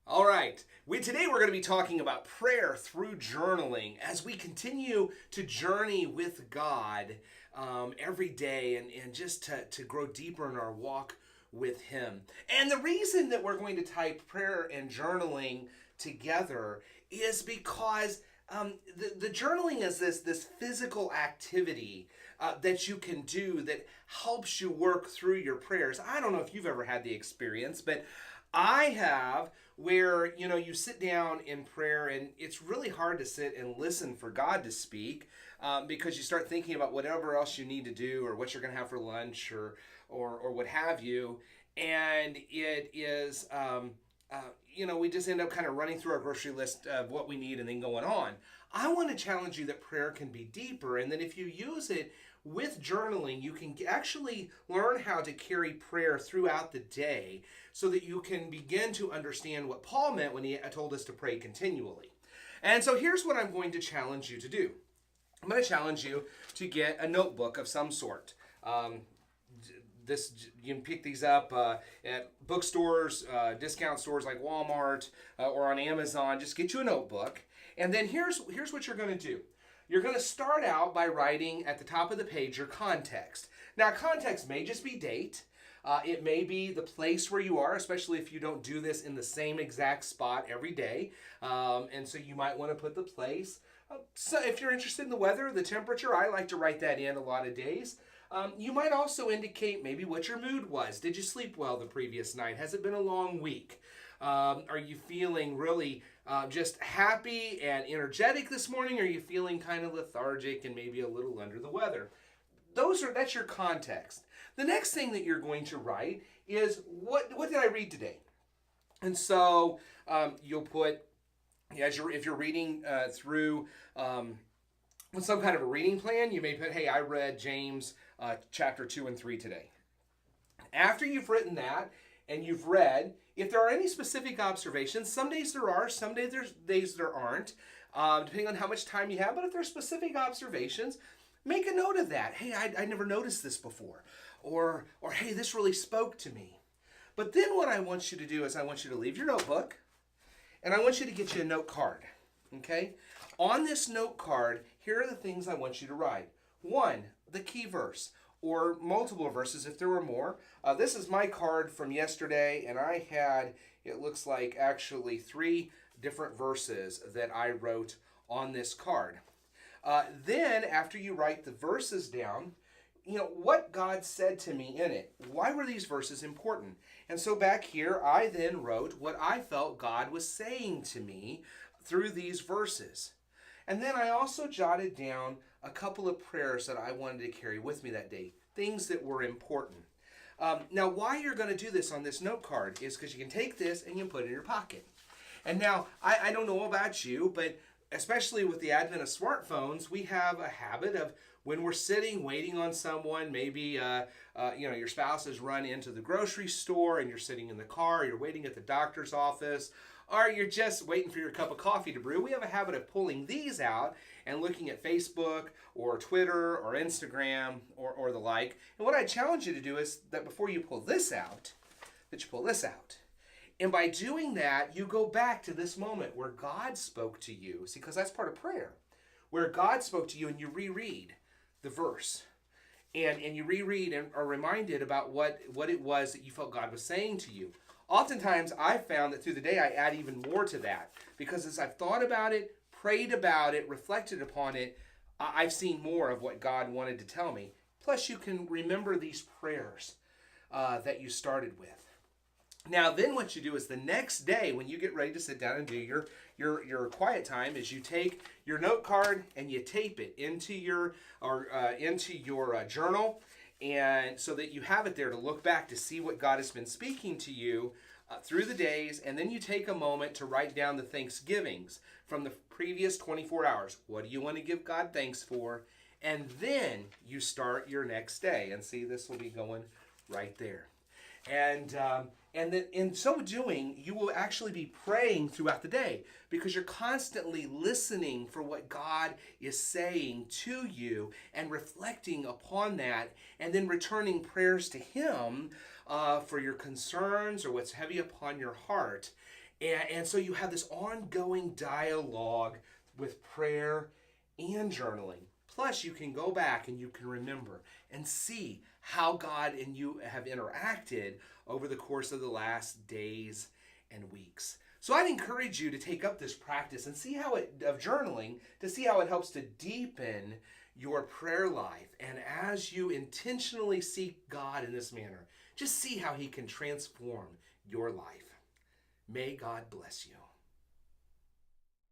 All right. Today we're going to be talking about prayer through journaling as we continue to journey with God every day and just to grow deeper in our walk with Him. And the reason that we're going to type prayer and journaling together is because the journaling is this physical activity that you can do that helps you work through your prayers. I don't know if you've ever had the experience, but I have, where you sit down in prayer and it's really hard to sit and listen for God to speak, because you start thinking about whatever else you need to do or what you're going to have for lunch or what have you, and it is we just end up kind of running through our grocery list of what we need and then going on. I want to challenge you that prayer can be deeper, and that if you use it with journaling, you can actually learn how to carry prayer throughout the day so that you can begin to understand what Paul meant when he told us to pray continually. And so here's what I'm going to challenge you to do. I'm going to challenge you to get a notebook of some sort. You can pick these up at bookstores, discount stores like Walmart, or on Amazon. Just get you a notebook, and then here's what you're going to do. You're going to start out by writing at the top of the page your context. Now, context may just be date. It may be the place where you are, especially if you don't do this in the same exact spot every day. And so you might want to put the place. So if you're interested in the weather, the temperature, I like to write that in a lot of days. You might also indicate maybe what your mood was. Did you sleep well the previous night? Has it been a long week? Are you feeling really just happy and energetic this morning? Or are you feeling kind of lethargic and maybe a little under the weather? That's your context. The next thing that you're going to write is what did I read today? And so you'll put, if you're reading through with some kind of a reading plan, you may put, hey, I read James chapter 2 and 3 today. After you've written that and you've read, if there are any specific observations, some days there are, some days there aren't, depending on how much time you have. But if there are specific observations, make a note of that. Hey, I never noticed this before. Or hey, this really spoke to me. But then what I want you to do is I want you to leave your notebook, and I want you to get you a note card. Okay? On this note card, here are the things I want you to write. 1, the key verse, or multiple verses if there were more. This is my card from yesterday, and I had, it looks like, actually 3 different verses that I wrote on this card. Then, after you write the verses down, what God said to me in it. Why were these verses important? And so back here, I then wrote what I felt God was saying to me through these verses. And then I also jotted down a couple of prayers that I wanted to carry with me that day, things that were important. Now, why you're going to do this on this note card is because you can take this and you can put it in your pocket. And now, I don't know about you, but especially with the advent of smartphones, we have a habit of when we're sitting waiting on someone, maybe your spouse has run into the grocery store and you're sitting in the car, you're waiting at the doctor's office, or you're just waiting for your cup of coffee to brew. We have a habit of pulling these out and looking at Facebook or Twitter or Instagram or the like. And what I challenge you to do is that before you pull this out, that you pull this out. And by doing that, you go back to this moment where God spoke to you. See, because that's part of prayer. Where God spoke to you and you reread the verse. And you reread and are reminded about what it was that you felt God was saying to you. Oftentimes, I've found that through the day I add even more to that. Because as I've thought about it, prayed about it, reflected upon it, I've seen more of what God wanted to tell me. Plus, you can remember these prayers that you started with. Now, then what you do is the next day when you get ready to sit down and do your quiet time is you take your note card and you tape it into your journal, and so that you have it there to look back to see what God has been speaking to you through the days. And then you take a moment to write down the thanksgivings from the previous 24 hours. What do you want to give God thanks for? And then you start your next day. And see, this will be going right there. And then in so doing, you will actually be praying throughout the day because you're constantly listening for what God is saying to you and reflecting upon that, and then returning prayers to Him for your concerns or what's heavy upon your heart. And so you have this ongoing dialogue with prayer and journaling. Plus, you can go back and you can remember and see how God and you have interacted over the course of the last days and weeks. So I'd encourage you to take up this practice and see how it, of journaling, to see how it helps to deepen your prayer life. And as you intentionally seek God in this manner, just see how he can transform your life. May God bless you.